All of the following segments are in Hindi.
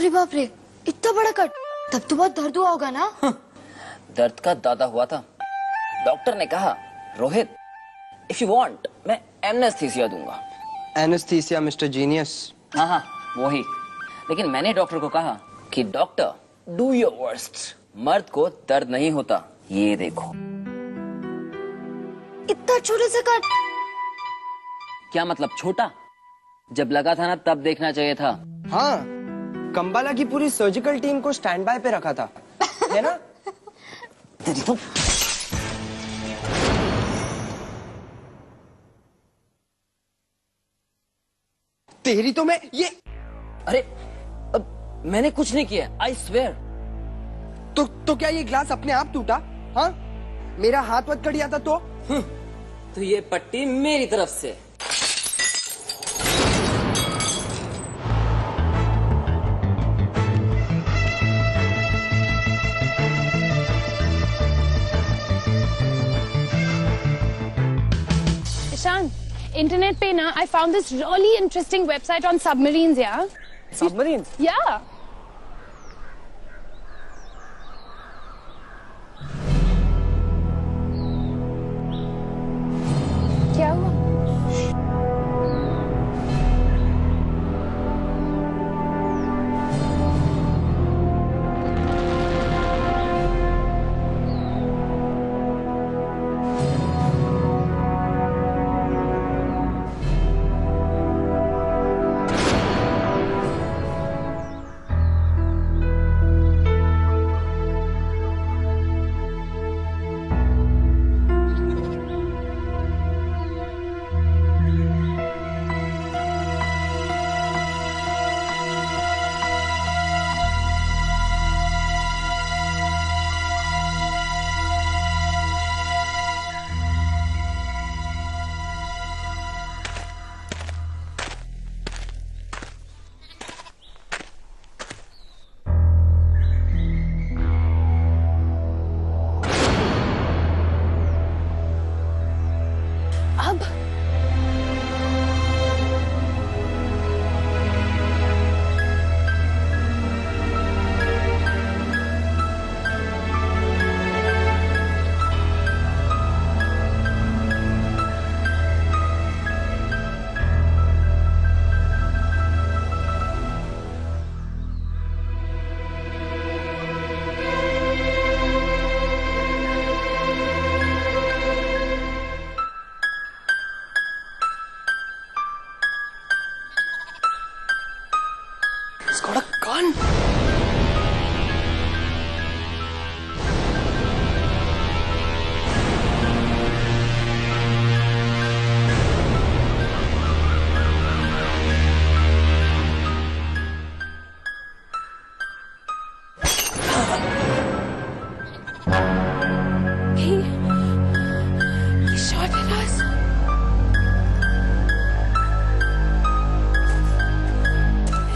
अरे बाप रे, इतना बड़ा कट। तब तो बहुत दर्द हुआ होगा ना? दर्द का दादा हुआ था। डॉक्टर ने कहा, रोहित इफ यू वांट मैं एनेस्थीसिया दूंगा। Anaesthesia mister genius. हाँ हाँ वही। लेकिन मैंने डॉक्टर को कहा कि डॉक्टर डू योर वर्स्ट, मर्द को दर्द नहीं होता। ये देखो। इतना छोटे से कट। क्या मतलब छोटा? जब लगा था ना तब देखना चाहिए था। हाँ, कंबाला की पूरी सर्जिकल टीम को स्टैंड बाय पे रखा था, है ना? तेरी तो मैं ये। अरे अब मैंने कुछ नहीं किया, आई स्वेयर। तो क्या ये ग्लास अपने आप टूटा? हाँ, मेरा हाथ वत कट गया था तो ये पट्टी मेरी तरफ से। ईशान, इंटरनेट पे ना I found this really interesting website on submarines, yeah? Submarines? Yeah. क्या हुआ? अब इसका कान। he shot at us.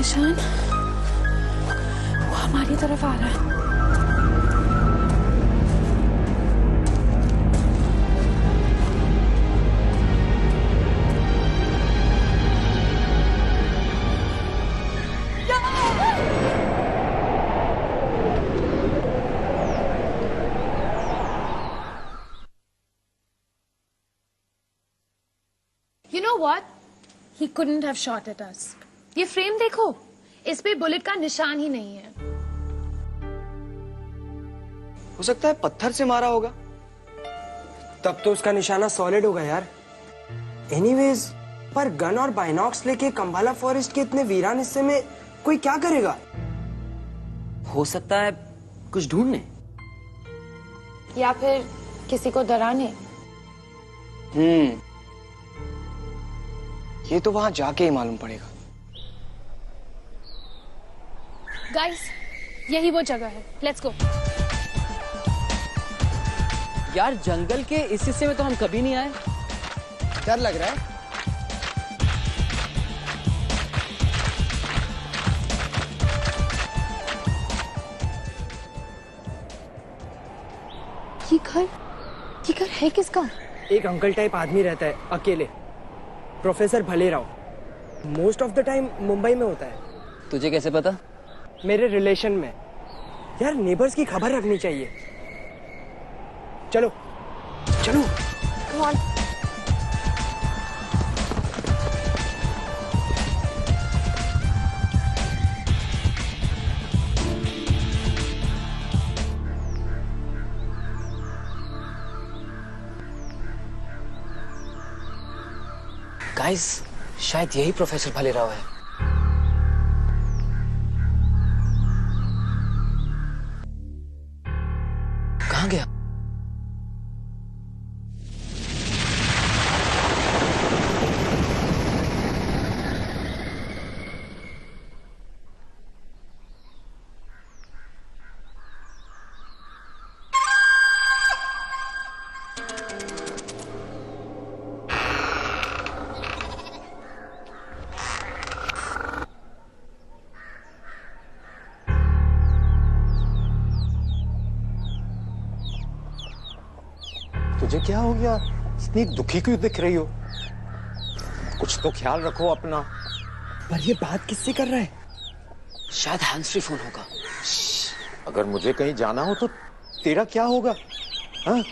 Ishan, वो हमारी तरफ आ रहा है। You know what? He couldn't have shot at us. ये फ्रेम देखो, इस पे बुलेट का निशान ही नहीं है। हो सकता है पत्थर से मारा होगा। तब तो उसका निशाना सॉलिड होगा यार। एनीवेज, पर गन और बाइनॉक्स लेके कंबाला फॉरेस्ट के इतने वीरान हिस्से में कोई क्या करेगा? हो सकता है कुछ ढूंढने, या फिर किसी को डराने। ये तो वहां जाके ही मालूम पड़ेगा। गाइस, यही वो जगह है। Let's go. यार जंगल के इस हिस्से में तो हम कभी नहीं आए। डर लग रहा है। ये घर है किसका? एक अंकल टाइप आदमी रहता है अकेले, प्रोफेसर भले Rao. Most of the time Mumbai में होता है। तुझे कैसे पता? मेरे रिलेशन में। यार नेबर्स की खबर रखनी चाहिए। चलो चलो। Come on. गाइस, शायद यही प्रोफेसर भालेराव है। कहाँ गया? तुझे क्या हो गया? इतनी दुखी क्यों दिख रही हो? कुछ तो ख्याल रखो अपना। पर ये बात किससे कर रहा है? शायद हैंड्स फ्री फोन होगा। अगर मुझे कहीं जाना हो तो तेरा क्या होगा? हाँ?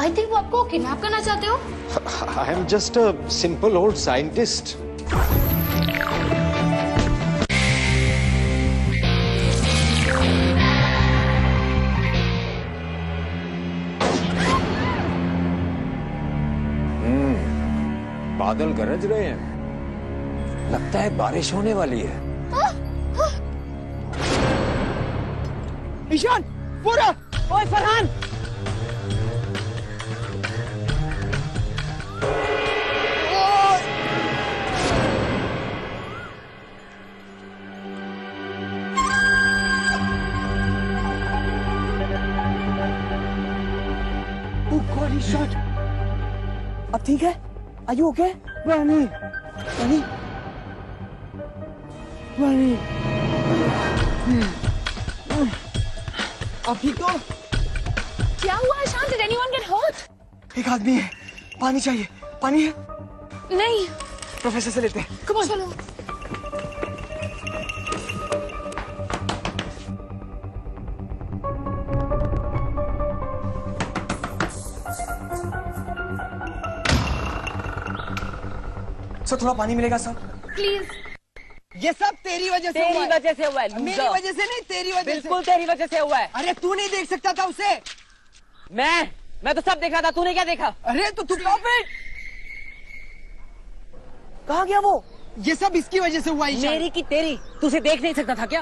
I think वो आपको किडनैप करना चाहते हो? I am just a simple old scientist. बादल गरज रहे हैं। लगता है बारिश होने वाली है। ईशान, पूरा। ओए फरहान। शॉट। अब ठीक है? Are you okay? वानी, वानी, वानी। अब ठीक तो? क्या हुआ Ishan? Did anyone get hurt? एक आदमी है, पानी चाहिए। पानी है? नहीं। प्रोफेसर से लेते हैं। Come on. चलो। सर थोड़ा पानी मिलेगा सर? प्लीज। ये सब तेरी वजह से हुआ है। तेरी वजह से हुआ है। मेरी वजह से नहीं, तेरी वजह से। बिल्कुल तेरी वजह से हुआ है। अरे तू नहीं देख सकता था उसे? मैं तो सब देख रहा था। तूने क्या देखा? अरे तो तू कहाँ गया वो? ये सब इसकी वजह से हुआ ईशान। मेरी की तेरी? तू उसे देख नहीं सकता था क्या?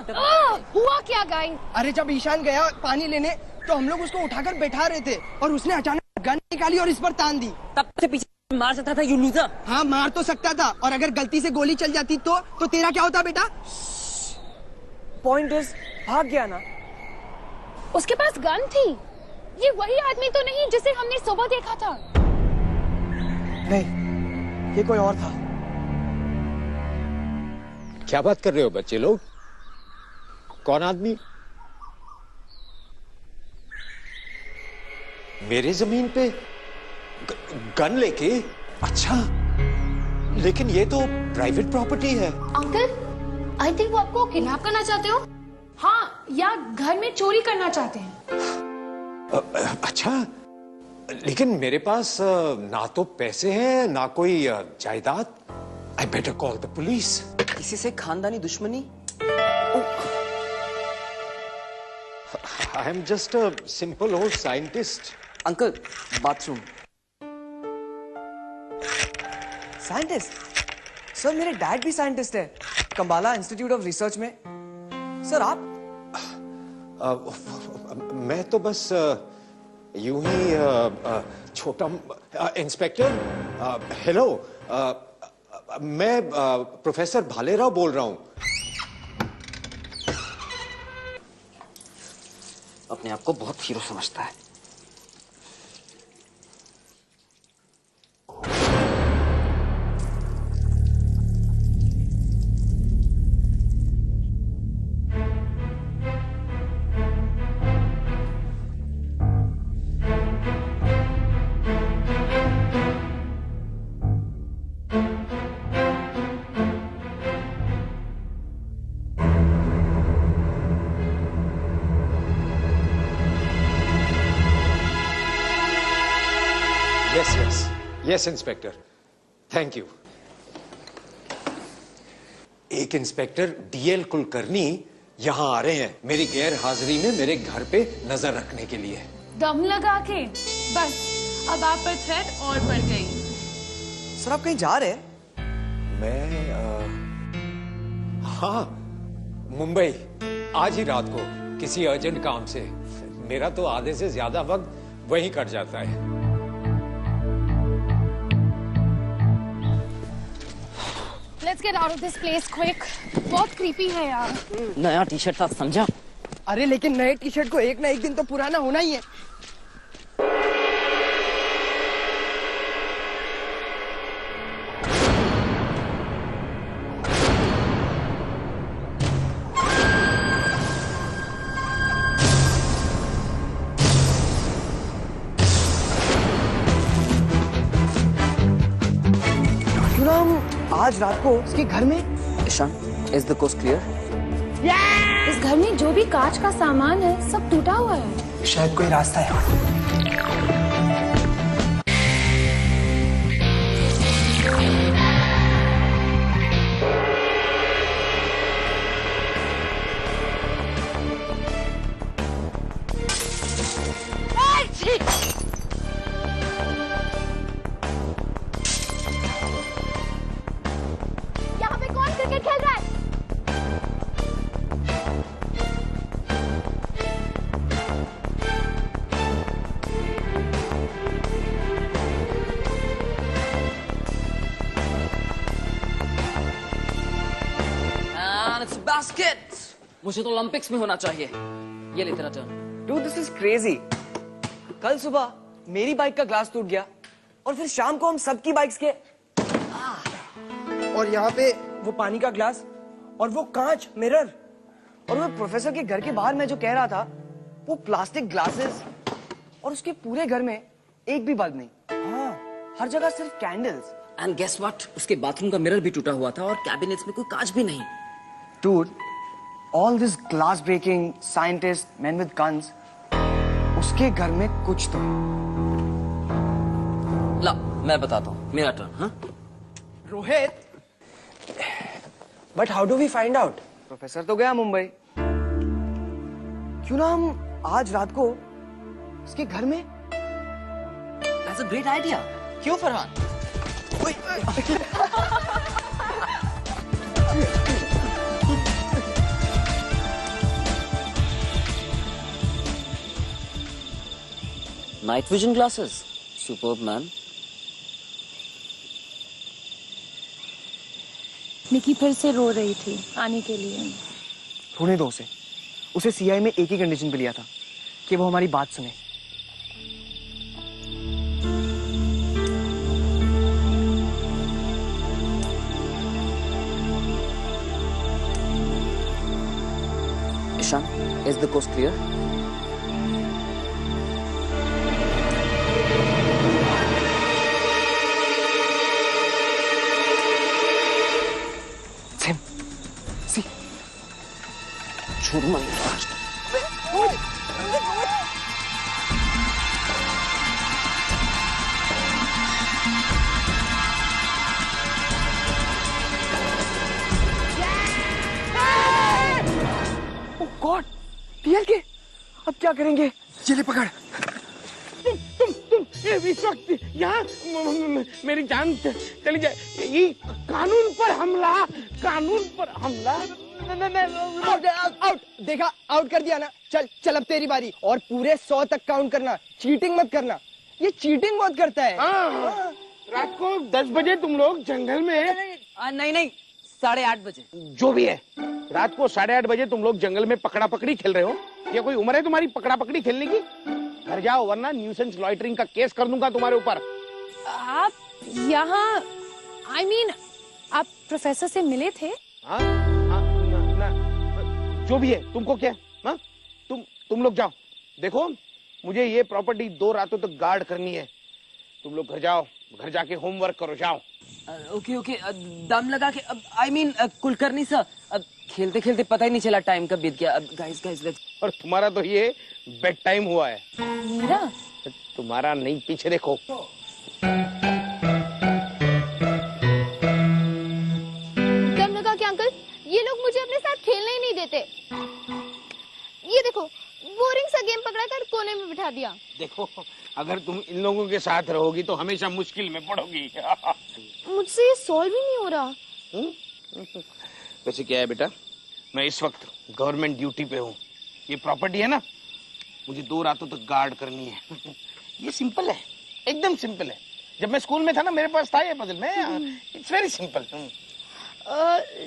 हुआ क्या गाइस? अरे जब ईशान गया पानी लेने तो हम लोग उसको उठाकर बैठा रहे थे और उसने अचानक गन निकाली और इस पर तान दी। तब से पीछे मार सकता था, यू लूजर। हाँ मार तो सकता था, और अगर गलती से गोली चल जाती तो तेरा क्या होता बेटा? पॉइंट इज भाग गया ना। उसके पास गन थी। ये वही आदमी तो नहीं जिसे हमने सुबह देखा था? नहीं, ये कोई और था। क्या बात कर रहे हो बच्चे लोग? कौन आदमी? मेरे जमीन पे गन लेके? अच्छा, लेकिन ये तो प्राइवेट प्रॉपर्टी है। अंकल, आई थिंक वो आपको किडनैप करना चाहते हो? हाँ, या घर में चोरी करना चाहते हैं। अच्छा, लेकिन मेरे पास ना तो पैसे हैं ना कोई जायदाद। I better call the police. किसी से खानदानी दुश्मनी? I am just a simple old scientist. Uncle, bathroom. Scientist? Sir मेरे डैड भी साइंटिस्ट है, कंबाला इंस्टीट्यूट ऑफ रिसर्च में। सर आप? मैं तो बस यूं ही छोटा इंस्पेक्टर, हेलो, मैं प्रोफेसर भालेराव बोल रहा हूं। अपने आप को बहुत हीरो समझता है। Yes inspector, thank you. एक इंस्पेक्टर डीएल कुलकर्णी यहां आ रहे हैं मेरी गैर हाजिरी में मेरे घर पे नजर रखने के लिए। दम लगा के बस अब आप पर थ्रेट और बढ़ गई। सर आप कहीं जा रहे हैं? मैं हाँ, मुंबई आज ही रात को किसी अर्जेंट काम से। मेरा तो आधे से ज्यादा वक्त वहीं कट जाता है। Let's get out of this place quick. बहुत creepy है यार। नया टी शर्ट था, समझा? अरे लेकिन नए टी शर्ट को एक ना एक दिन तो पुराना होना ही है। क्यों ना हम आज रात को उसके घर में। Ishaan, is the coast clear? इस घर में जो भी कांच का सामान है सब टूटा हुआ है। शायद कोई रास्ता है। यहाँ पे कौन क्रिकेट खेल रहा है? And it's basket. मुझे तो ओलंपिक्स में होना चाहिए। ये ले तेरा turn. Dude, this is crazy. कल सुबह मेरी बाइक का ग्लास टूट गया और फिर शाम को हम सबकी बाइक्स के और यहाँ पे वो पानी का ग्लास और वो कांच मिरर और वो प्रोफेसर के घर के बाहर मैं जो कह रहा था वो प्लास्टिक ग्लासेस और उसके पूरे घर में एक भी बल्ब नहीं। हाँ, हर जगह सिर्फ कैंडल्स। एंड गेस व्हाट, उसके बाथरूम का मिरर भी टूटा हुआ था और कैबिनेट्स में कोई कांच भी नहीं। Dude, all this glass breaking scientists, men with guns, उसके घर में कुछ तो। ला, मैं बताता हूँ, मेरा टर्न। हाँ, Rohit, but how do we find out? Professor तो गया मुंबई। क्यों ना हम आज रात को उसके घर में। That's a great idea. क्यों Farhan? Night vision glasses, superb man. Niki फिर से रो रही थी आने के लिए। रोने दो उसे सीआई में एक ही कंडीशन पे लिया था कि वो हमारी बात सुने। Ishaan, is the coast clear? छोड़ मत। गॉड, डीएल के अब क्या करेंगे? ये ले पकड़। तुम इस वक्त यहाँ मेरी जान चली जाए। ये कानून पर हमला, कानून पर हमला। आउट, देखा, आउट कर दिया ना। चल चल अब तेरी बारी, और पूरे 100 तक काउंट करना, चीटिंग मत करना। ये चीटिंग बहुत करता है। हाँ। रात को 10 बजे तुम लोग जंगल में, नहीं नहीं 8:30 बजे। जो भी है, रात को 8:30 बजे तुम लोग जंगल में पकड़ा पकड़ी खेल रहे हो। ये कोई उम्र है तुम्हारी पकड़ा पकड़ी खेलने की? घर जाओ वरना न्यूसेंस लॉइटरिंग का केस कर दूंगा तुम्हारे ऊपर। आप यहाँ आप प्रोफेसर से मिले थे? हाँ? जो भी है, तुमको क्या? हाँ? तुम लोग जाओ। देखो मुझे ये प्रॉपर्टी 2 रातों तक गार्ड करनी है। तुम लोग घर जाओ, घर जाके होमवर्क करो, जाओ। ओके ओके, दम लगा के। कुलकर्णी सर, अब खेलते खेलते पता ही नहीं चला टाइम कब बीत गया। अब गाइस लेट्स। और तुम्हारा तो ये बेड टाइम हुआ है। मेरा? तुम्हारा नहीं, पीछे देखो। दम लगा के अंकल, ये लोग मुझे अपने साथ खेलने ही नहीं देते। ये देखो, बोरिंग सा गेम पकड़ा कर कोने में बिठा दिया। देखो अगर तुम इन लोगों के साथ रहोगी तो हमेशा मुश्किल में पड़ोगी। मुझसे ये सॉल्व ही नहीं हो रहा। वैसे क्या है बेटा, मैं इस वक्त गवर्नमेंट ड्यूटी पे हूँ। ये प्रॉपर्टी है ना, मुझे 2 रातों तक गार्ड करनी है। ये सिंपल है, एकदम सिंपल है। जब मैं स्कूल में था ना, मेरे पास था ये पजल में। It's very simple.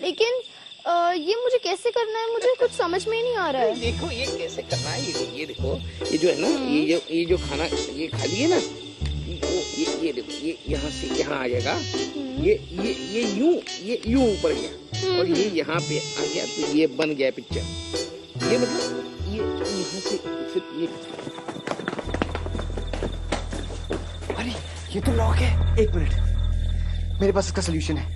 लेकिन ये मुझे कैसे करना है, मुझे कुछ समझ में ही नहीं आ रहा है। देखो ये कैसे करना है, ये देखो, ये जो है ना, ये जो खाना ये खा लिए ना, ये देखो, ये यहाँ से यहाँ आ जाएगा। ये यूं ऊपर गया और ये यहाँ पे आ गया, तो ये बन गया पिक्चर। ये मतलब ये यहाँ से फिर ये। अरे ये तो लॉक है। 1 मिनट, मेरे पास इसका सोल्यूशन है।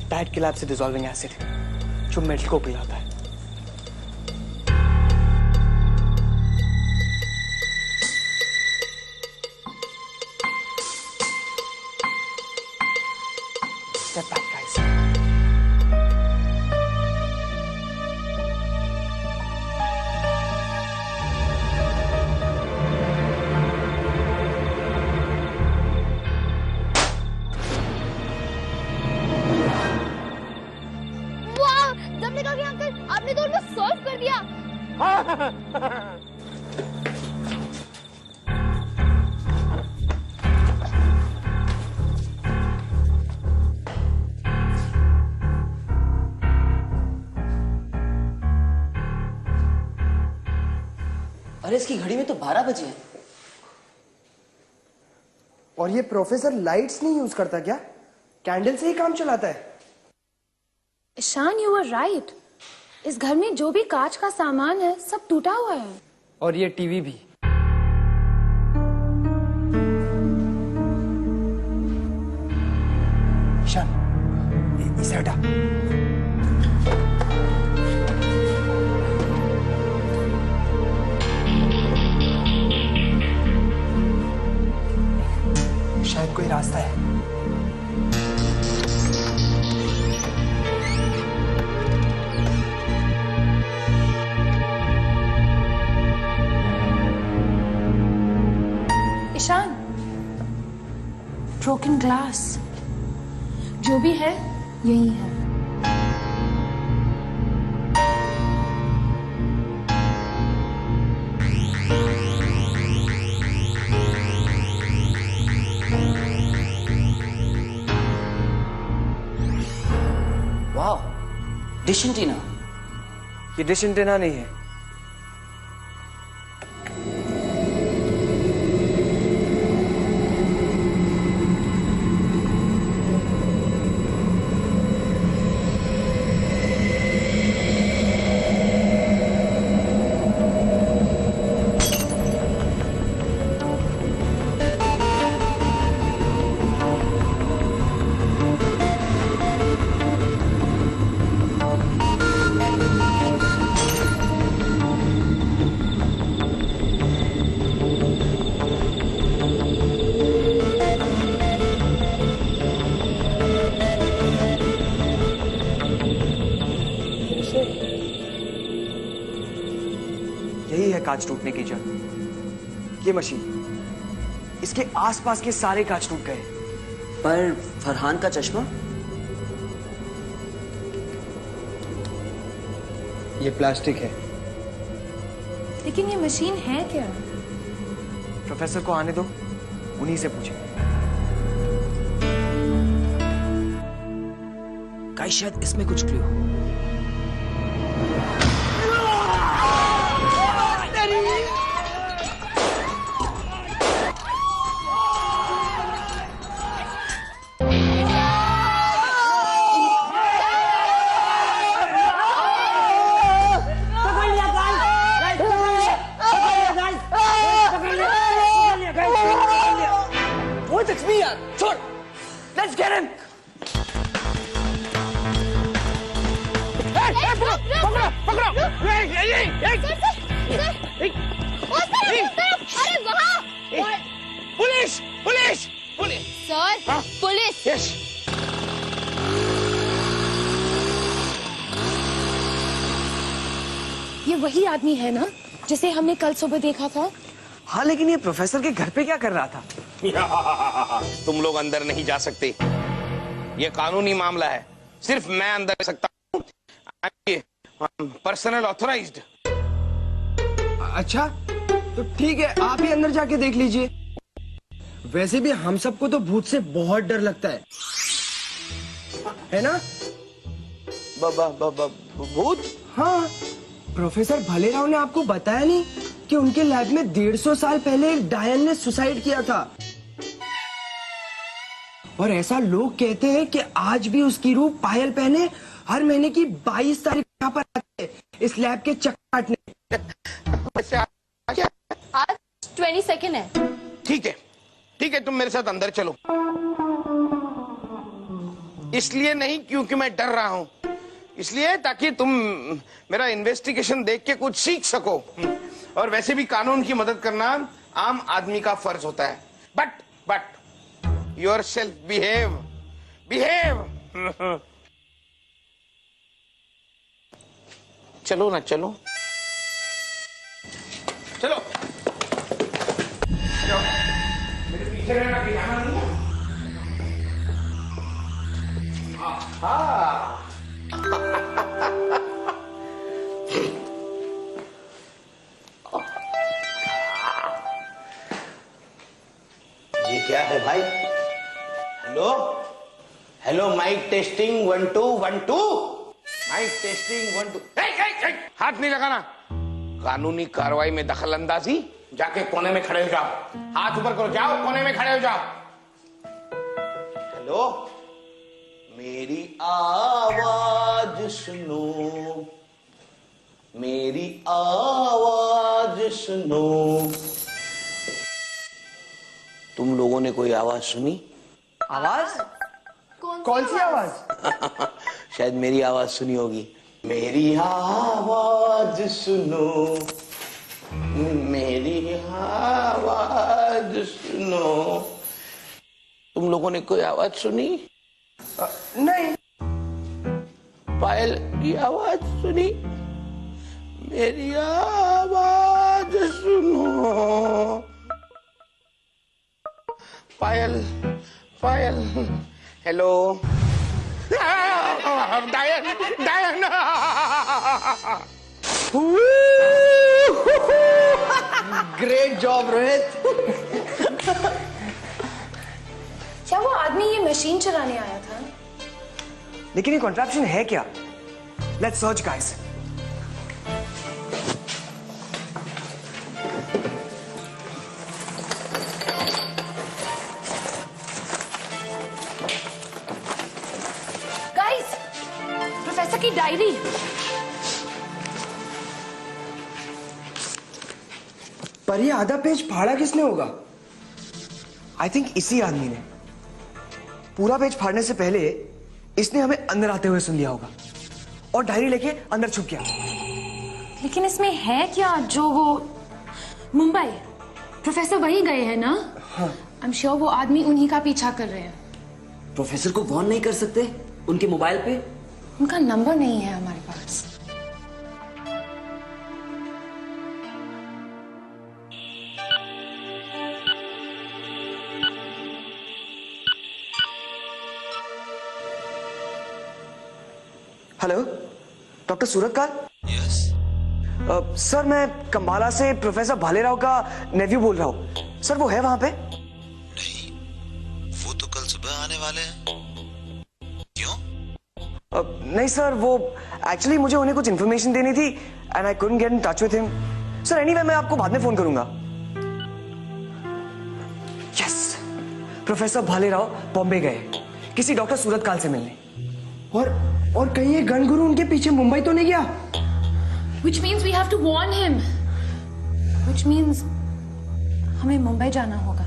पैड के लैब से डिसॉल्विंग एसिड जो मेटल को पिघलाता है। Step back, guys. वाह, दम लगा के अंकल, आपने तो उनको सॉल्व कर दिया। अरे इसकी घड़ी में तो 12 बजे हैं। और ये प्रोफेसर लाइट्स नहीं यूज करता क्या? कैंडल से ही काम चलाता है। Ishaan, you are right. इस घर में जो भी कांच का सामान है सब टूटा हुआ है। और ये टीवी भी। ईशान, इसे हटा। शायद कोई रास्ता है। ईशान, ब्रोकन ग्लास, जो भी है यही है। वाह, डिश एंटीना। ये डिश एंटीना नहीं है। यही है कांच टूटने की जड़। ये मशीन, इसके आसपास के सारे कांच टूट गए। पर फरहान का चश्मा? ये प्लास्टिक है। लेकिन ये मशीन है क्या? प्रोफेसर को आने दो, उन्हीं से पूछे। गाइस शायद इसमें कुछ क्लू हो। Let's get him. पकड़ो अरे वहाँ police police police sir, police. Yes ये वही आदमी है ना जिसे हमने कल सुबह देखा था? हाँ, लेकिन ये प्रोफेसर के घर पे क्या कर रहा था? तुम लोग अंदर नहीं जा सकते, ये कानूनी मामला है, सिर्फ मैं अंदर जा सकता हूँ, पर्सनल ऑथराइज्ड। अच्छा तो ठीक है, आप ही अंदर जाके देख लीजिए। वैसे भी हम सबको तो भूत से बहुत डर लगता है ना? भूत? हाँ, प्रोफेसर भलेराव ने आपको बताया नहीं कि उनके लैब में 150 साल पहले डायन ने सुसाइड किया था, और ऐसा लोग कहते हैं कि आज भी उसकी रूह पायल पहने हर महीने की 22 तारीख यहाँ पर आती है इस लैब के चक्कर काटने। आज 22 है। ठीक है ठीक है, तुम मेरे साथ अंदर चलो। इसलिए नहीं क्योंकि मैं डर रहा हूं, इसलिए ताकि तुम मेरा इन्वेस्टिगेशन देख के कुछ सीख सको, और वैसे भी कानून की मदद करना आम आदमी का फर्ज होता है। बट योर सेल्फ बिहेव चलो ना, चलो चलो मेरे पीछे रहना, पिजामा नहीं है। ये क्या है भाई? Hello hello, mic testing 1 2 1 2, mic testing 1 2। हाथ नहीं लगाना, कानूनी कार्रवाई में दखल अंदाजी। जाके कोने में खड़े हो जाओ, हाथ ऊपर करो, जाओ कोने में खड़े हो जाओ। हेलो, मेरी आवाज सुनो, मेरी आवाज सुनो। तुम लोगों ने कोई आवाज सुनी? आवाज? कौन सी आवाज? शायद मेरी आवाज सुनी होगी। मेरी आवाज सुनो, मेरी आवाज सुनो। तुम लोगों ने कोई आवाज सुनी? नहीं। पायल की आवाज सुनी? मेरी आवाज सुनो। पायल पायल, हेलो। डायन डायन। Great job Rohit. क्या वो आदमी ये मशीन चलाने आया था? लेकिन ये कॉन्ट्रैप्शन है क्या? Let's search guys. Guys, professor की डायरी। पर ये आधा पेज फाड़ा किसने होगा? आई थिंक इसी आदमी ने। पूरा पेज फाड़ने से पहले इसने हमें अंदर आते हुए सुन लिया होगा और डायरी लेके अंदर छुप गया। लेकिन इसमें है क्या जो वो मुंबई प्रोफेसर वहीं गए हैं ना? हाँ। आई एम श्योर वो आदमी उन्हीं का पीछा कर रहे हैं। प्रोफेसर को फोन नहीं कर सकते उनके मोबाइल पे? उनका नंबर नहीं है हमारे पास। Hello, doctor Suratkal? सर मैं कंबाला से प्रोफेसर भालेराव का नेव्यू बोल रहा हूँ। सर वो है वहां पे? नहीं, वो तो कल सुबह आने वाले हैं। क्यों? नहीं सर, वो एक्चुअली मुझे उन्हें कुछ इन्फॉर्मेशन देनी थी and I couldn't get in touch with him. Sir anyway मैं आपको बाद में फोन करूंगा। यस, प्रोफेसर भालेराव बॉम्बे गए किसी डॉक्टर सूरतकाल से मिलने। और कहीं ये गन गुरु उनके पीछे मुंबई तो नहीं गया? Which means we have to warn him. Which means हमें मुंबई जाना होगा।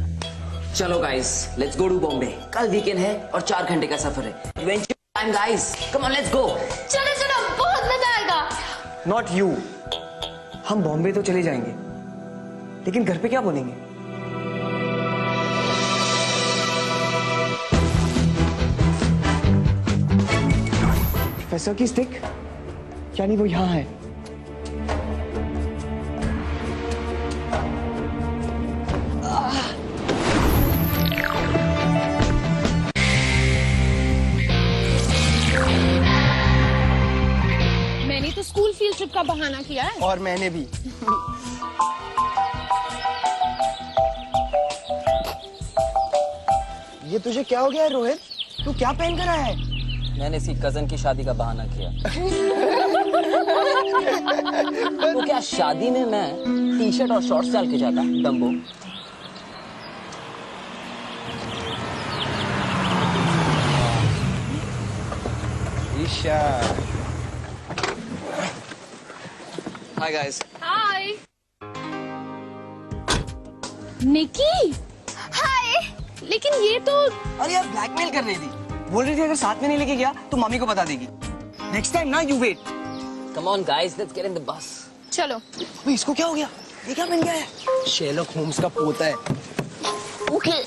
चलो guys, let's go to Bombay. कल वीकेंड है और 4 घंटे का सफर है। Adventure time guys, come on let's go. चलो चलो, बहुत मजा आएगा। Not you. हम बॉम्बे तो चले जाएंगे, लेकिन घर पे क्या बोलेंगे? प्रोफेसर की स्टिक, यानी वो यहां है। मैंने तो स्कूल फील्ड ट्रिप का बहाना किया है। और मैंने भी। ये तुझे क्या हो गया है रोहित? तू क्या पहन कर आया है? मैंने इसकी कजन की शादी का बहाना किया। तो क्या शादी में मैं टी शर्ट और शॉर्ट्स डाल के जाता Dumbo? Isha. Hi guys. Hi Niki. Hi. लेकिन ये तो अरे यार ब्लैकमेल कर रही थी। बोल रही थी अगर साथ में नहीं लेके गया तो मम्मी को बता देगी। नेक्स्ट टाइम ना you wait. Come on guys, let's get in the bus. चलो। अबे इसको क्या हो गया? ये क्या बन गया है? शेरलॉक होम्स का पोता है। ओके।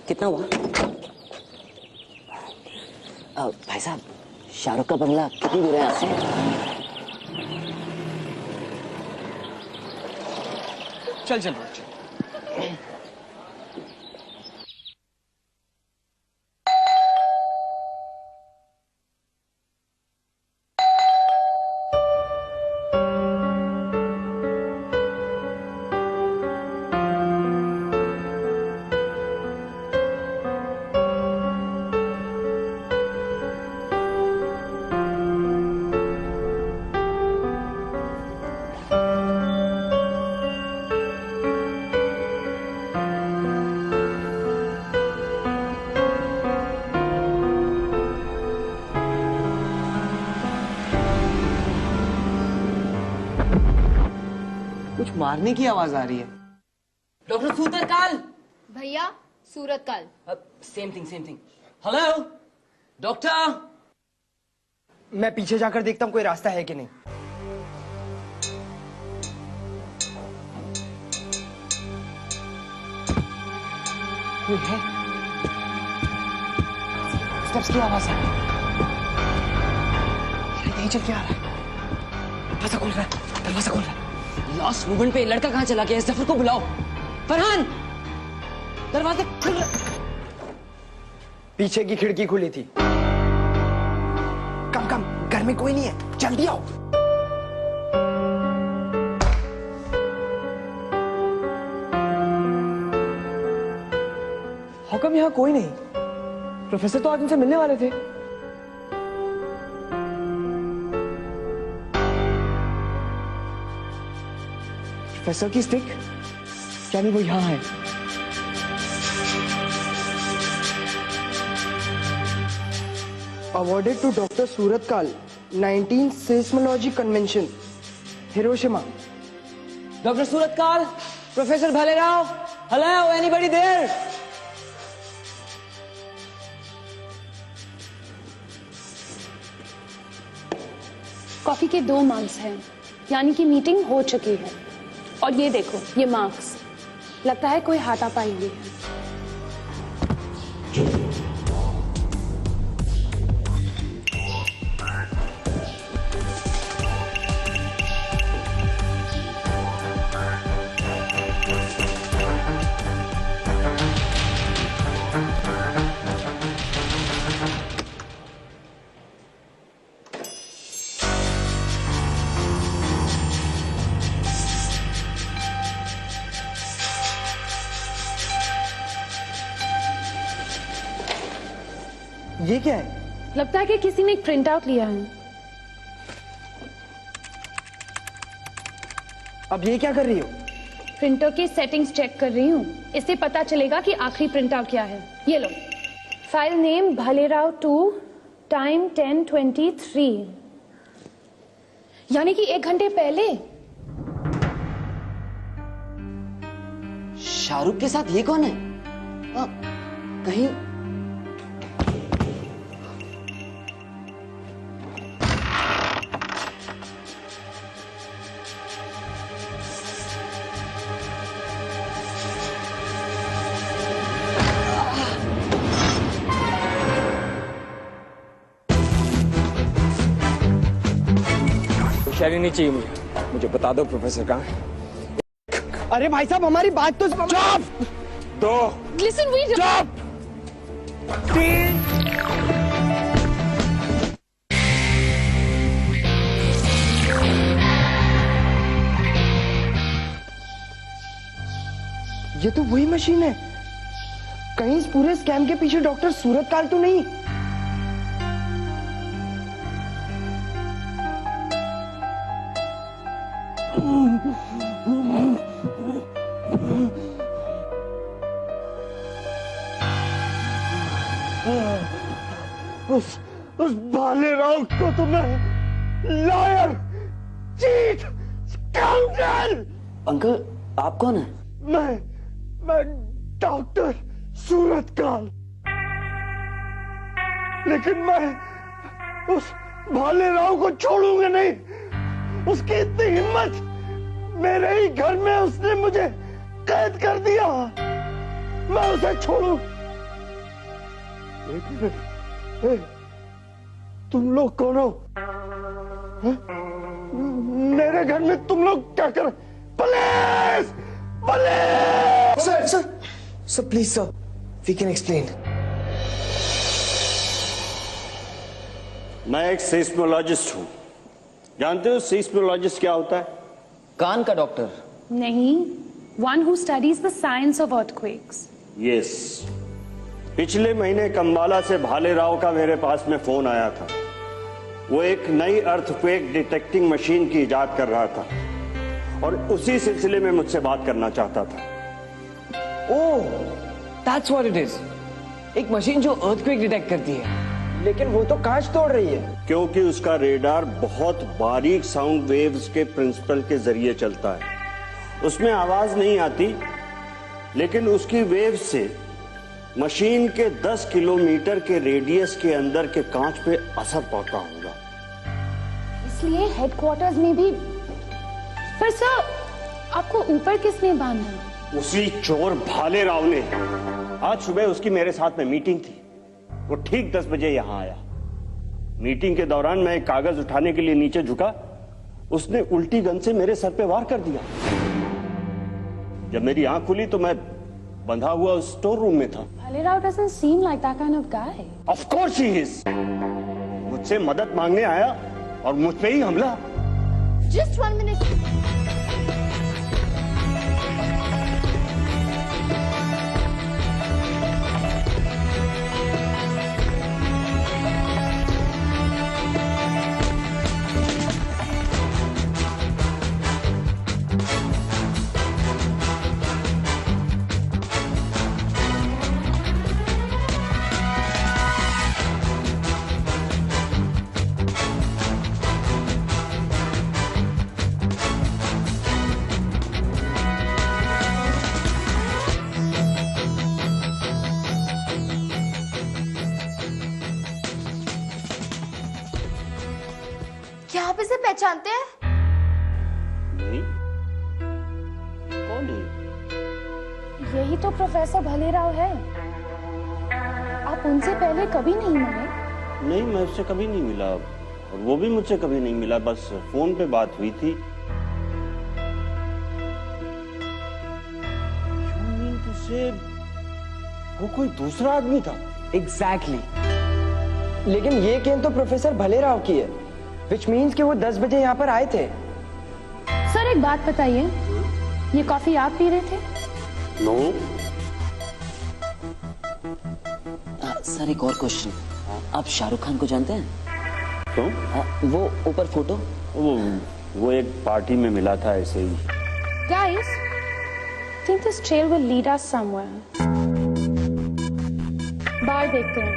कितना हुआ? भाई साहब, शाहरुख का बंगला कितनी दूर है यहाँ से? चल चल। कुछ मारने की आवाज आ रही है। डॉक्टर सूरतकाल। भैया Suratkal. Same thing. Hello doctor. मैं पीछे जाकर देखता हूँ कोई रास्ता है कि नहीं। कोई है? स्टेप्स की आवाज है। यही चल के आ रहा है। दरवाजा खोल रहा है। दरवाजा खोल रहा है। लास्ट मोमेंट पे लड़का कहाँ चला गया? इस जफर को बुलाओ। फरहान, दरवाजा खुल रहा। पीछे की खिड़की खुली थी। कम घर में कोई नहीं है, जल्दी आओ। हुक्म यहाँ कोई नहीं। प्रोफेसर तो आज उनसे मिलने वाले थे। प्रोफेसर की स्टिक, यानी वो यहाँ है। Awarded to doctor Suratkal, 19 seismology convention, Hiroshima. Doctor Suratkal, professor Bhalerao, hello, anybody there? Coffee के 2 मार्क्स हैं, यानी कि मीटिंग हो चुकी है। और ये देखो, ये मार्क्स, लगता है कोई हाथापाई हुई है। ये क्या है? लगता है कि किसी ने एक प्रिंट आउट लिया है। अब ये क्या कर रही हो? प्रिंटर के सेटिंग्स चेक कर रही हूँ, इससे पता चलेगा कि आखिरी प्रिंट आउट क्या है। ये लो, फाइल नेम भालेराव 2, टाइम 10:23, यानी कि 1 घंटे पहले। शाहरुख के साथ ये कौन है? कहीं होशियारी नहीं चाहिए मुझे बता दो प्रोफेसर कहाँ है। अरे भाई साहब, हमारी बात तो चुप! 2 Listen, we चुप! 3 ये तो वही मशीन है। कहीं इस पूरे स्कैम के पीछे डॉक्टर सूरतकाल तो नहीं? उस भालेराव को तो मैं लायर, चीट, स्काउंडल। अंकल, आप कौन है? मैं डॉक्टर सूरतकाल, लेकिन मैं उस भालेराव को छोड़ूंगा नहीं। उसकी इतनी हिम्मत, मेरे ही घर में उसने मुझे कैद कर दिया, मैं उसे छोड़ू? एक मिनट, तुम लोग कौन हो? मेरे घर में तुम लोग क्या कर? Police! Police! Sir please sir, we can explain. मैं एक सेस्मोलॉजिस्ट हूं। जानते हो सेस्मोलॉजिस्ट क्या होता है? कान का डॉक्टर? नहीं, one who studies the science of earthquakes. Yes. पिछले महीने कंबाला से भालेराव का मेरे पास में फोन आया था। वो एक नई अर्थक्वेक डिटेक्टिंग मशीन की इजाद कर रहा था और उसी सिलसिले में मुझसे बात करना चाहता था। ओह, दैट्स व्हाट इट इज। एक मशीन जो अर्थक्वेक डिटेक्ट करती है। लेकिन वो तो कांच तोड़ रही है। क्योंकि उसका रेडार बहुत बारीक साउंड वेव्स के प्रिंसिपल के जरिए चलता है। उसमें आवाज नहीं आती, लेकिन उसकी वेव्स से मशीन के 10 किलोमीटर के रेडियस के अंदर के कांच पे असर पड़ता होगा। इसलिए हेडक्वार्टर्स में भी। पर सर, आपको ऊपर किसने बांधा? उसी चोर भालेराव ने। आज सुबह उसकी मेरे साथ में मीटिंग थी। वो ठीक 10 बजे यहां आया। मीटिंग के दौरान मैं एक कागज उठाने के लिए नीचे झुका, उसने उल्टी गन से मेरे सर पे वार कर दिया। जब मेरी आंख खुली तो मैं बंधा हुआ उस स्टोर रूम में था। Bhalerao doesn't seem like that kind of guy. Of course he is. मुझसे मदद मांगने आया और मुझ पे ही हमला। Just 1 minute. तो प्रोफेसर भलेराव है। आप उनसे पहले कभी नहीं मिले? नहीं, मैं उससे कभी नहीं मिला और वो भी मुझसे कभी नहीं मिला, बस फोन पे बात हुई थी। से वो कोई दूसरा आदमी था? एग्जैक्टली लेकिन ये गेंद तो प्रोफेसर भलेराव की है, विच मीन्स कि वो 10 बजे यहाँ पर आए थे। सर एक बात बताइए, ये कॉफी आप पी रहे थे? नो। सर एक और क्वेश्चन, आप शाहरुख खान को जानते हैं? तो वो ऊपर फोटो, वो एक पार्टी में मिला था ऐसे ही। Guys, I think this trail will lead us somewhere. बाहर देखते हैं।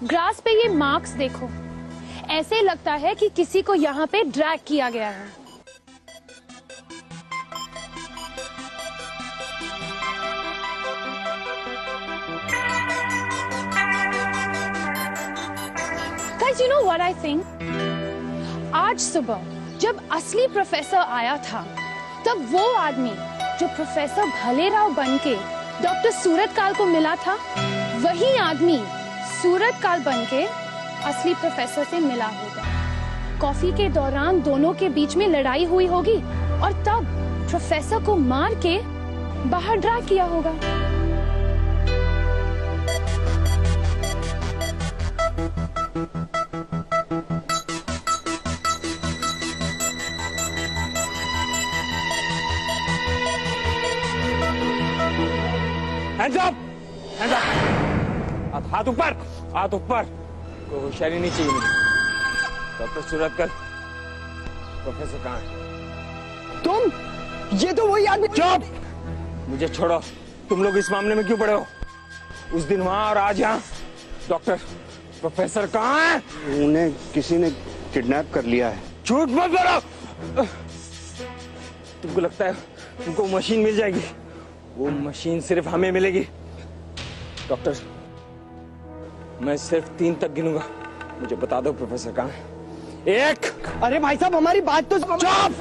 ग्रास पे ये मार्क्स देखो, ऐसे लगता है कि किसी को यहाँ पे ड्रैग किया गया है। Guys, you know what I think? आज सुबह जब असली प्रोफेसर आया था, तब वो आदमी जो प्रोफेसर भलेराव बनके डॉक्टर सूरतकाल को मिला था, वही आदमी सूरतकाल बनके असली प्रोफेसर से मिला होगा। कॉफी के दौरान दोनों के बीच में लड़ाई हुई होगी और तब प्रोफेसर को मार के बाहर ड्रैग किया होगा। Hands up! Hands up! हाथ ऊपर, हाथ ऊपर। कोई होशियारी नहीं चाहिए मुझे। डॉक्टर सूरतकाल, प्रोफेसर कहाँ है? तुम? ये तो वही आदमी। चुप! मुझे छोड़ो। तुम लोग इस मामले में क्यों पड़े हो? उस दिन वहाँ और आज यहाँ। डॉक्टर, प्रोफेसर कहाँ है? उन्हें किसी ने किडनैप कर लिया है। झूठ मत बोलो। तुमको लगता है तुमको मशीन मिल जाएगी? वो मशीन सिर्फ हमें मिलेगी। डॉक्टर, मैं सिर्फ 3 तक गिनूंगा, मुझे बता दो प्रोफेसर कहाँ है। 1। अरे भाई साहब हमारी बात तो चुप।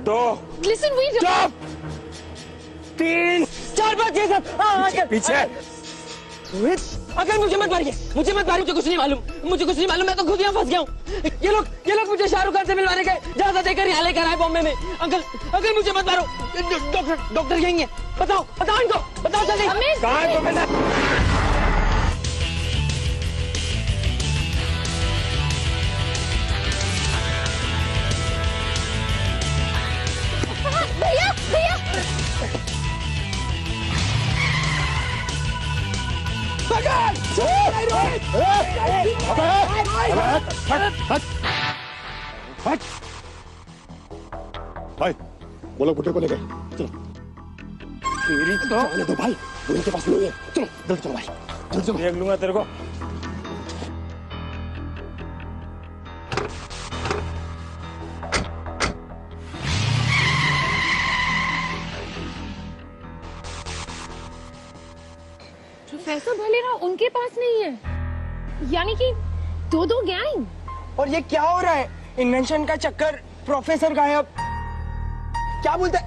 2। Listen, wait. चुप। 3। 4 बात ये सब पीछे। अगर मुझे मत मारिए, मुझे कुछ नहीं मालूम, मैं तो खुद यहाँ फंस गया हूँ। ये लोग मुझे शाहरुख खान से मिलवाने गए, ज्यादा देकर यहाँ लेकर आए बॉम्बे में। अंकल मुझे मत मारो। डॉक्टर यहीं है, बताओ इनको, बताओ जल्दी। कहाँ है प्रोफेसर? भैया भाई, वो लोग बुड्ढे को ले गए। चलो। तेरी तो जाने दो भाई, वो इनके पास नहीं है। चलो, जल्दी चलो भाई, जल्दी चलो। देख लूंगा तेरे को। प्रोफेसर भलेराव उनके पास नहीं है, यानी कि 2 गैंग। और ये क्या हो रहा है? इन्वेंशन का चक्कर, प्रोफेसर गायब। क्या बोलते हैं?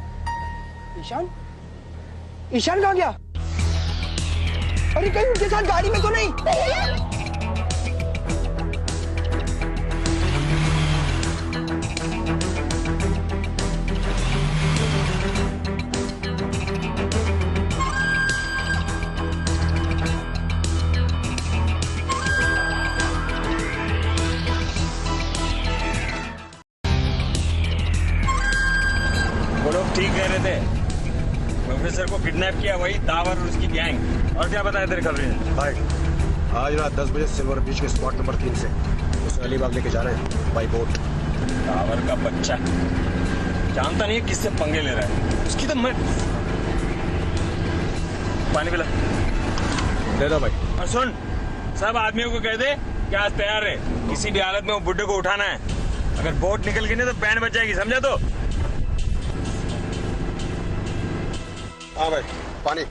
ईशान कहाँ गया? अरे कहीं उनके साथ गाड़ी में तो नहीं? वो लोग ठीक कह रहे थे, प्रोफेसर को किडनैप किया वही दावर और उसकी गैंग। और क्या बताया तेरे खबरें? भाई, आज रात 10 बजे सिल्वर बीच के स्पॉट नंबर 3 से उसे अलीबाग लेके जा रहे हैं बाई बोट। दावर का बच्चा जानता नहीं है किससे पंगे ले रहा है। उसकी तो मैं पानी पिला दे दो भाई। और सुन, सब आदमियों को कह दे कि आज तैयार है, किसी भी हालत में वो बुड्ढे को उठाना है। अगर बोट निकल गई नहीं तो बैंड बच जाएगी, समझा? तो हाँ भाई, पानी।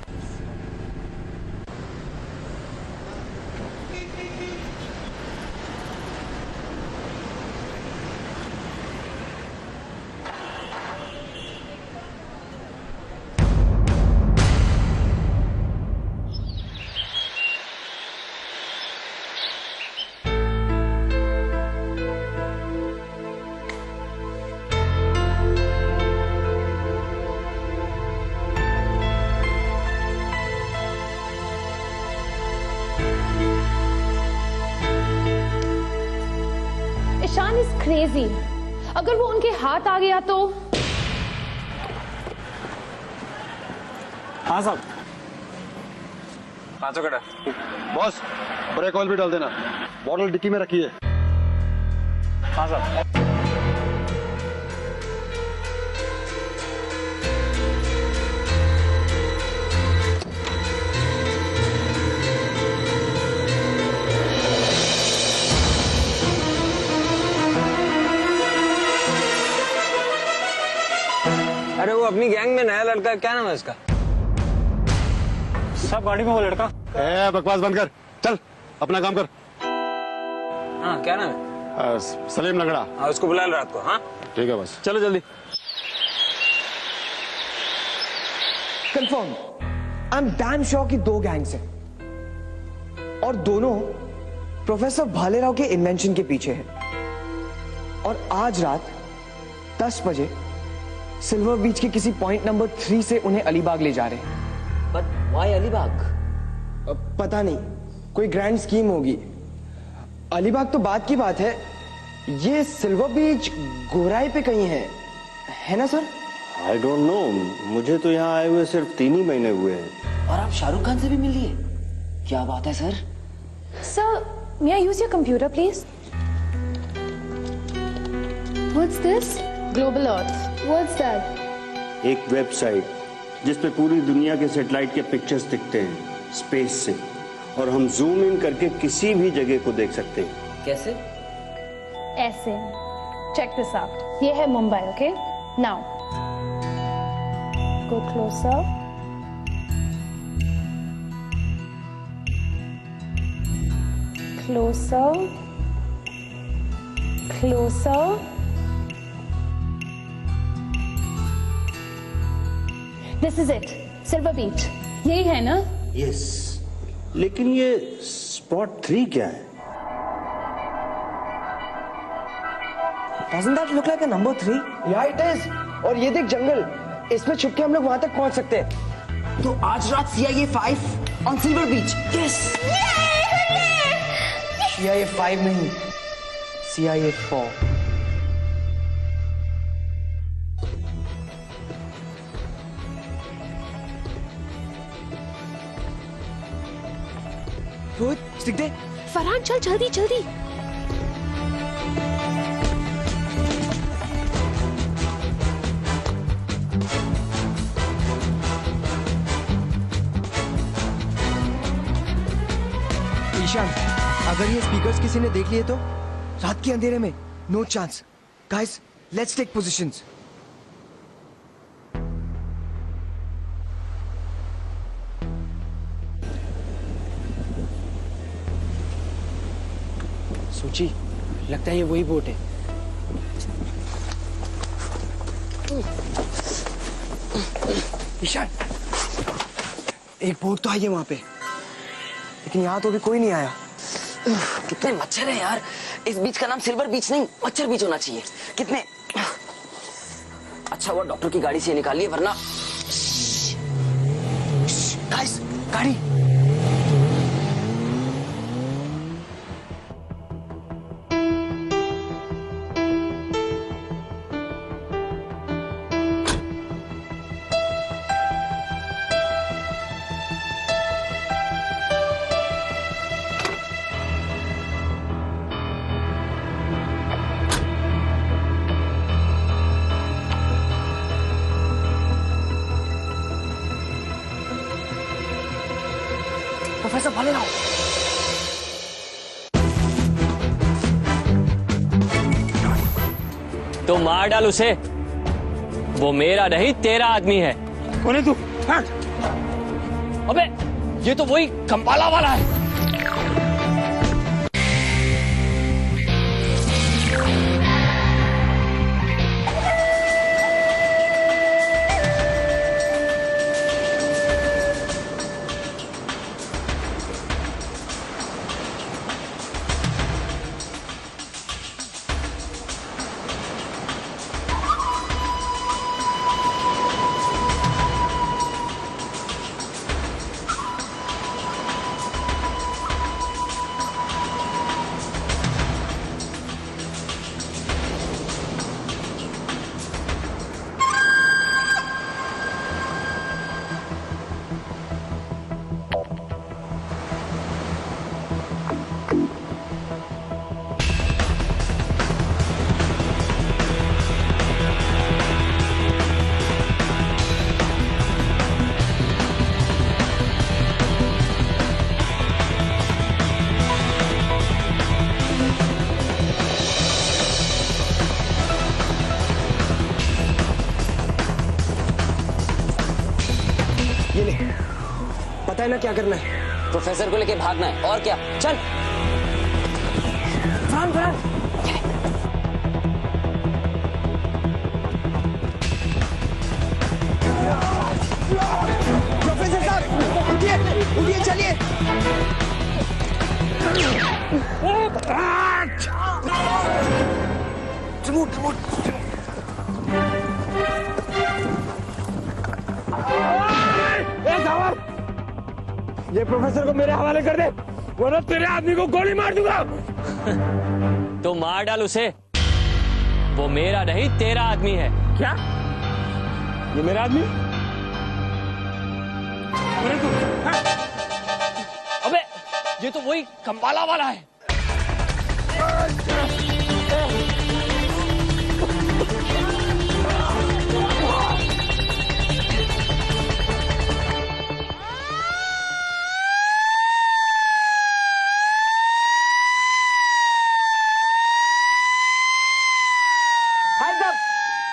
Ishaan is crazy. अगर वो उनके हाथ आ गया तो। हाँ साहब। हाँ चौकड़ा। बॉस ब्रेक ऑयल भी डाल देना, बॉटल डिक्की में रखी है। हाँ साहब। अरे वो अपनी गैंग में नया लड़का, क्या नाम है उसका? सब गाड़ी में वो लड़का। ए बकवास बंद कर, चल अपना काम कर। हाँ क्या नाम है? सलीम लंगड़ा। हाँ उसको बुला लो रात को। हाँ ठीक है बस। चलो जल्दी। Confirm, I am damn sure कि 2 गैंग्स हैं और दोनों प्रोफेसर भालेराव के इन्वेंशन के पीछे हैं और आज रात 10 बजे सिल्वर बीच के किसी पॉइंट नंबर 3 से उन्हें अलीबाग ले जा रहे हैं। But why Alibag? पता नहीं, कोई ग्रैंड स्कीम होगी। अलीबाग तो बात की बात है, ये सिल्वर बीच गोराई पे कहीं है ना सर? आई डोंट नो, मुझे तो यहाँ आए हुए सिर्फ 3 ही महीने हुए हैं। और आप शाहरुख खान से भी मिल लिए? क्या बात है sir. Sir, may I use your computer, please? What's this? Global Earth. What's that? एक वेबसाइट जिस पे पूरी दुनिया के सैटेलाइट के पिक्चर्स दिखते हैं स्पेस से, और हम जूम इन करके किसी भी जगह को देख सकते हैं। कैसे? ऐसे। Check this out. ये है Mumbai, okay? Now, go closer. Closer. Closer. This is it. Silver Beach. यही है ना? यस, लेकिन ये स्पॉट 3 क्या है? Doesn't that look like a number 3? Yeah, it is. और ये देख जंगल, इसमें छुप के हम लोग वहां तक पहुंच सकते हैं। तो आज रात CIA 5 on silver beach. Yes. CIA 5 नहीं, CIA 4। रोहित, स्टिक दे। फरहान चल जल्दी जल्दी। ईशान, अगर ये स्पीकर्स किसी ने देख लिए तो रात के अंधेरे में no chance. Guys, let's take positions. सोची, लगता है ये वही बोट है। ईशान, एक बोट तो आई है वहां पे, लेकिन यहाँ तो अभी कोई नहीं आया। कितने मच्छर हैं यार। इस बीच का नाम सिल्वर बीच नहीं, मच्छर बीच होना चाहिए। कितने। अच्छा वो डॉक्टर की गाड़ी से निकालिए, वरना। गाइस, गाड़ी। प्रोफेसर भालेराव। तो मार डाल उसे, वो मेरा नहीं तेरा आदमी है। कौन है तू? अबे ये तो वही कंपाला वाला है। पता है ना क्या करना है? प्रोफेसर को लेके भागना है, और क्या? चल। फरहान, फरहान। प्रोफेसर साहब, उठिए, उठिए, चलिए। Remote, remote. ये प्रोफेसर को मेरे हवाले कर दे, वरना तेरे आदमी को गोली मार दूंगा। तो मार डाल उसे, वो मेरा नहीं तेरा आदमी है। क्या? ये मेरा आदमी? अबे ये तो वही कंबाला वाला है।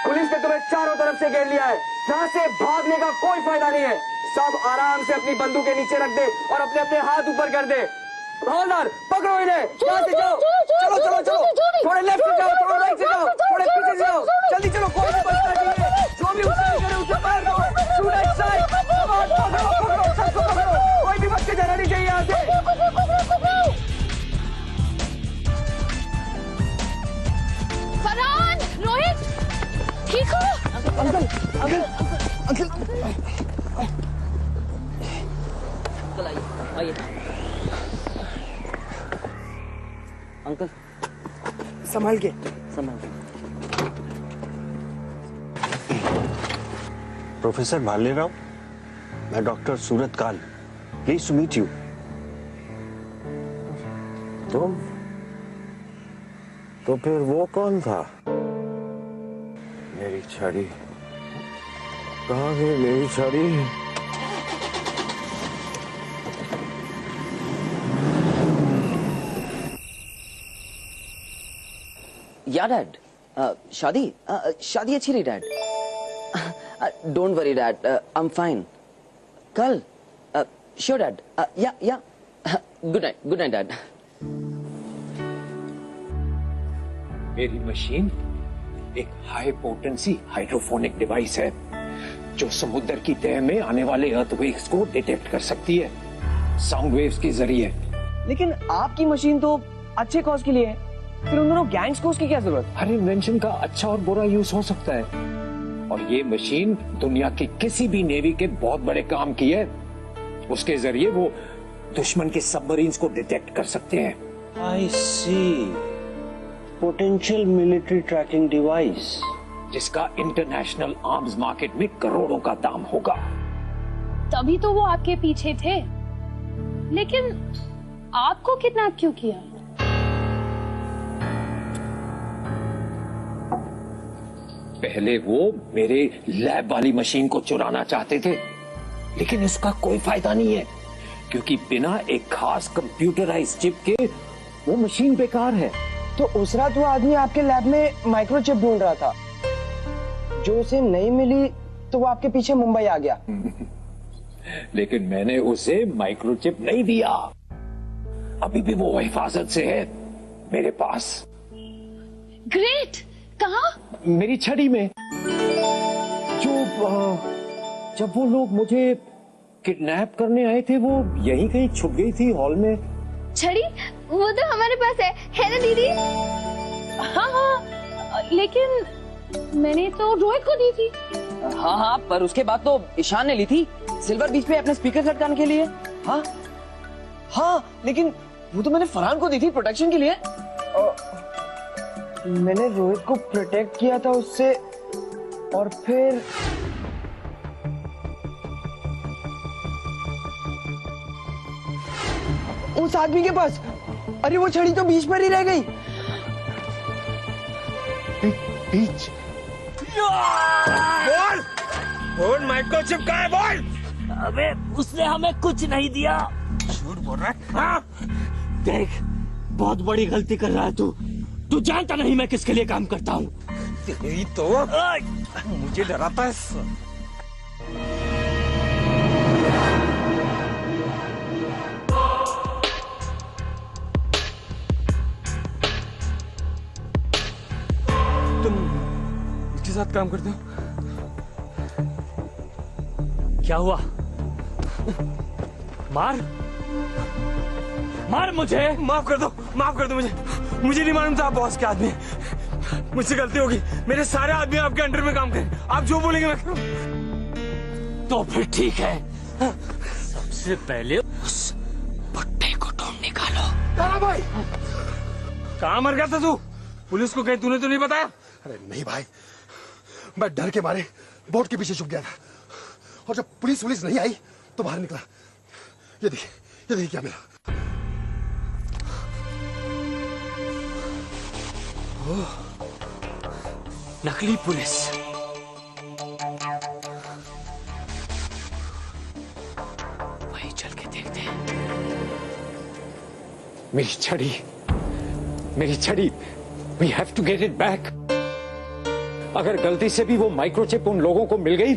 पुलिस ने तुम्हें चारों तरफ से घेर लिया है, यहाँ से भागने का कोई फायदा नहीं है। सब आराम से अपनी बंदूक के नीचे रख दे और अपने अपने हाथ ऊपर कर दे। हवलदार, पकड़ो इन्हें, यहाँ से जाओ। चलो चलो चलो, थोड़े लेफ्ट से जाओ, थोड़े राइट से जाओ, थोड़े पीछे से जाओ, जल्दी चलो, कोई भी बचना नहीं है। जो भी उसे करे उसे मार दो। शूट एट साइड, पकड़ो पकड़ो, सबको पकड़ो, कोई भी बच के जाना नहीं चाहिए यहाँ से। फरहान, रोहित, ठीक हो? अंकल, अंकल, अंकल, आइए। अंकल, संभाल के। प्रोफेसर भालेराव, मैं डॉक्टर सूरत काल, प्लीज टू मीट यू। तुम? तो फिर वो कौन था? मेरी छड़ी कहाँ गई? मेरी छड़ी? या डैड, शादी अच्छी रही dad. Don't worry dad, I am fine. कल श्योर डैड। या गुड नाइट डैड। मेरी मशीन एक हाई पोटेंसी हाइड्रोफोनिक डिवाइस है जो समुद्र की तह में आने वाले अर्थवेव्स को डिटेक्ट कर सकती है साउंड वेव्स के जरिए। लेकिन आपकी मशीन तो अच्छे कॉज के लिए है, फिर उन दोनों गैंग्स को उसकी क्या जरूरत? हर इन्वेंशन का अच्छा और बुरा यूज हो सकता है, और ये मशीन दुनिया की किसी भी नेवी के बहुत बड़े काम की है। उसके जरिए वो दुश्मन के सबमरीन्स को डिटेक्ट कर सकते हैं। आई सी, पोटेंशियल मिलिट्री ट्रैकिंग डिवाइस, जिसका इंटरनेशनल आर्म्स मार्केट में करोड़ों का दाम होगा। तभी तो वो आपके पीछे थे, लेकिन आपको किडनैप क्यों किया? पहले वो मेरे लैब वाली मशीन को चुराना चाहते थे, लेकिन इसका कोई फायदा नहीं है, क्योंकि बिना एक खास कंप्यूटराइज्ड चिप के वो मशीन बेकार है। तो उस रात वो आदमी आपके लैब में माइक्रोचिप ढूंढ रहा था, जो उसे नहीं मिली तो वो आपके पीछे मुंबई आ गया। लेकिन मैंने उसे माइक्रोचिप नहीं दिया, अभी भी वो हिफाजत से है मेरे पास। ग्रेट, कहाँ? मेरी छड़ी में। जब वो लोग मुझे किडनैप करने आए थे, वो यहीं कहीं छुप गई थी हॉल में। छड़ी वो तो हमारे पास है ना दीदी? हाँ, लेकिन मैंने तो रोहित को दी थी। हाँ, पर उसके बाद तो ईशान ने ली थी सिल्वर बीच पे अपने स्पीकर लटकाने के लिए। हाँ, लेकिन वो तो मैंने फरहान को दी थी प्रोटेक्शन के लिए। मैंने रोहित को प्रोटेक्ट किया था उससे, और फिर उस आदमी के पास, अरे वो छड़ी तो बीच पर ही रह गई। बीच? बोल माइक्रोचिप कहाँ है? बोल। अबे उसने हमें कुछ नहीं दिया। झूठ बोल रहा है? हाँ? देख, बहुत बड़ी गलती कर रहा है तू जानता नहीं मैं किसके लिए काम करता हूँ। तेरी तो मुझे डराता है। साथ काम करते हो? क्या हुआ? मार मुझे। माफ कर दो मुझे नहीं मालूम था आप बॉस के आदमी हैं। मुझसे गलती होगी। मेरे सारे आदमी आपके अंडर में काम करें। आप जो बोलेंगे मैं करूं। तो फिर ठीक है, सबसे पहले उस भुट्टे को ढूंढ निकालो। तारा भाई, कहाँ मर गया था तू? पुलिस को कहीं तूने तो नहीं बताया? अरे नहीं भाई, मैं डर के मारे बोट के पीछे छुप गया था और जब पुलिस नहीं आई तो बाहर निकला। ये देखिए क्या मिला। नकली पुलिस। वहीं चल के देखते हैं। मेरी छड़ी, we have to get it back. अगर गलती से भी वो माइक्रोचिप उन लोगों को मिल गई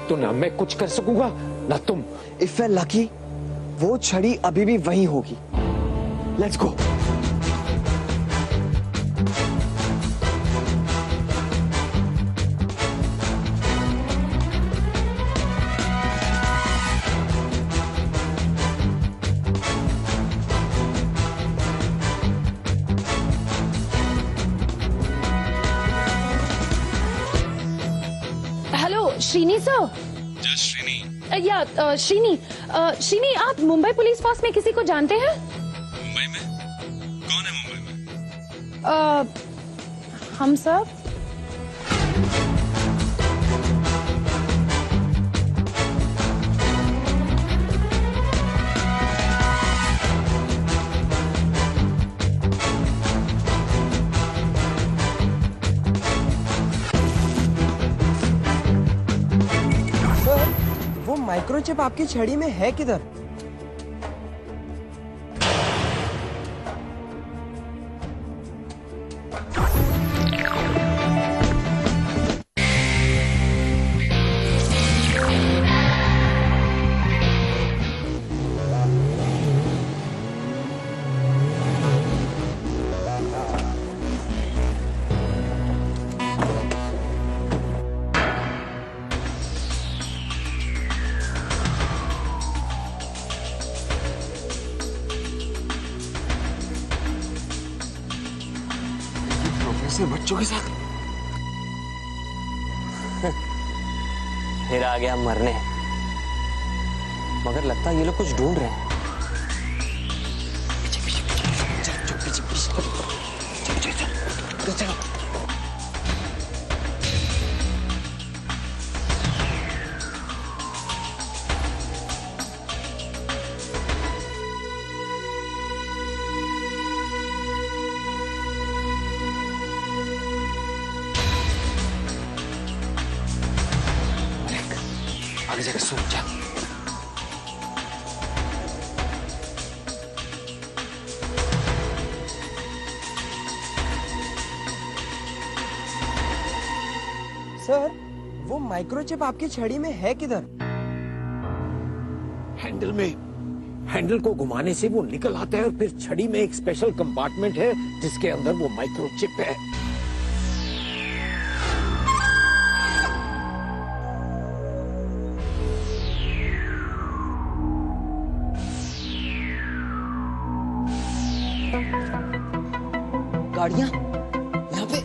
तो ना मैं कुछ कर सकूंगा ना तुम। इफ वे लकी, वो छड़ी अभी भी वहीं होगी। Let's go. Srini sir. Srini, आप मुंबई पुलिस फोर्स में किसी को जानते हैं? मुंबई में? कौन है मुंबई में? हम सब। वो माइक्रोचिप आपकी छड़ी में है किधर? बच्चों के साथ फिर आ गया मरने। मगर लगता है ये लोग कुछ ढूंढ रहे हैं। चलो। आगे जाकर सो जा। सर, वो माइक्रोचिप आपकी छड़ी में है किधर? हैंडल में। हैंडल को घुमाने से वो निकल आता है और फिर छड़ी में एक स्पेशल कंपार्टमेंट है जिसके अंदर वो माइक्रोचिप है। गाड़ियां यहाँ पे।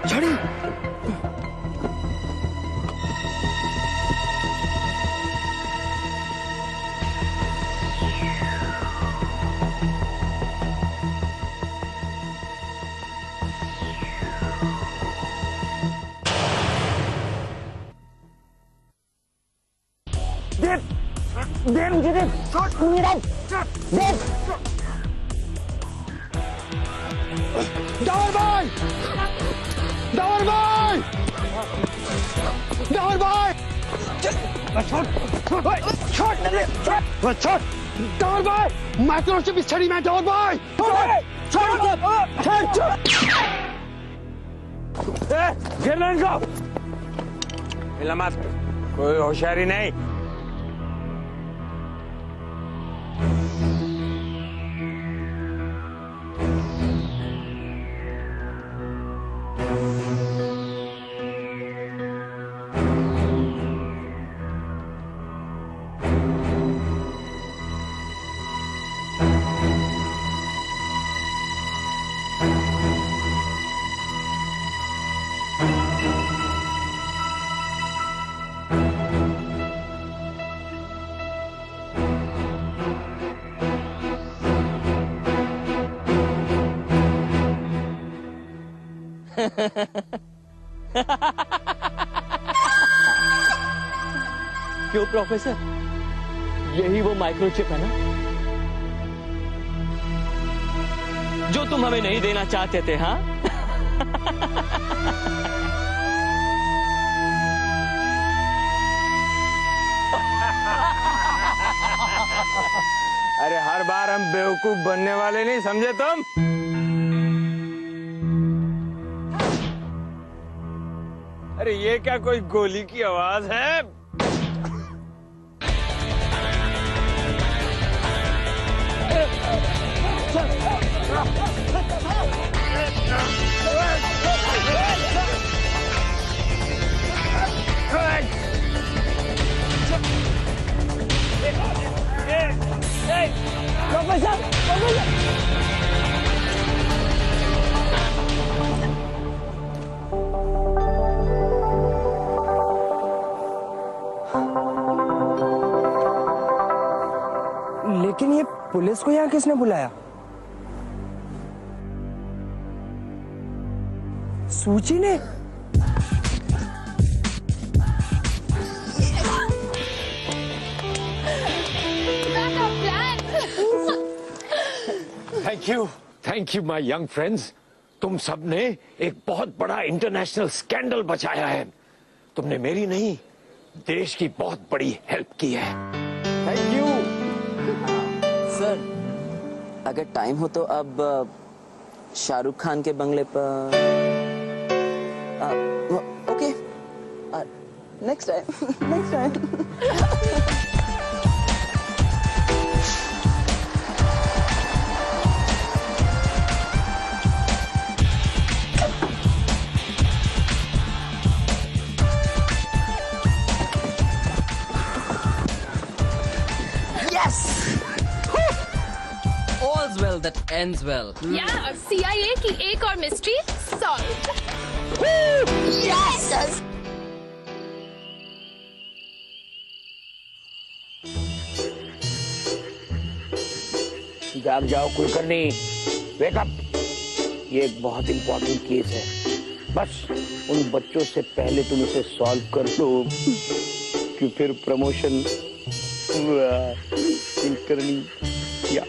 छड़ी। दे मुझे, दे डावर भाई, माइक्रोचिप इस छड़ी में। डावर भाई, गिरना इनको। मिला मत, कोई होशियारी नहीं। क्यों प्रोफेसर, यही वो माइक्रोचिप है ना जो तुम हमें नहीं देना चाहते थे? हाँ अरे हर बार हम बेवकूफ बनने वाले नहीं, समझे तुम? अरे ये क्या कोई गोली की आवाज है? लेकिन ये पुलिस को यहाँ किसने बुलाया? सूची ने? Thank you my young friends. तुम सब ने एक बहुत बड़ा इंटरनेशनल स्कैंडल बचाया है। तुमने मेरी नहीं, देश की बहुत बड़ी हेल्प की है। थैंक यू सर, अगर टाइम हो तो अब शाहरुख खान के बंगले पर okay, next time All's well that ends well. Yeah, CIA की एक और मिस्ट्री सॉल्व। यस। जाग जाओ कुलकर्णी, वेक अप। ये एक बहुत इंपॉर्टेंट केस है, बस उन बच्चों से पहले तुम इसे सॉल्व कर लो कि फिर प्रमोशन कुलकर्णी या